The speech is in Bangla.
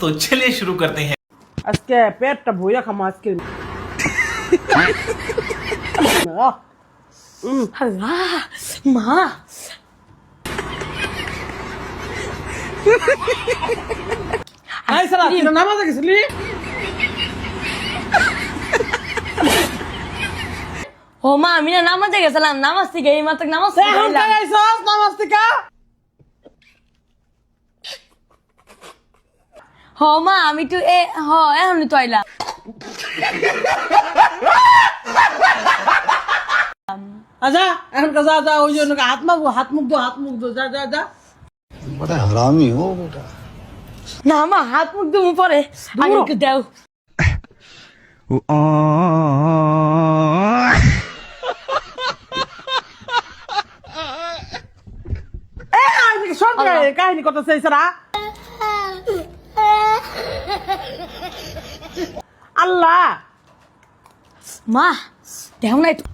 तो चलिए शुरू करते हैं। আজকে পেটটা ভইরা খামো আজকে আল্লাহ মা আই সারা তুই নামাজে গেছিলি ও মা আমি না নামাজে গেছিলাম নামাজ থেকে এই মাত্র নামাজ এখন পড়লাম। কাই আইছস নামাজ থেকে হ মা আমি তো এখনই তো আইলাম আচ্ছা এখন যা যা ওই জন্য হাত মুখ দো যা যা যা बड़ा हरामी हो बेटा। না মা হাত মুখ দুমু পরে আগে একটু দেও সব কাহিনী কথা চাইছে না আল্লাহ মা দেও না একটু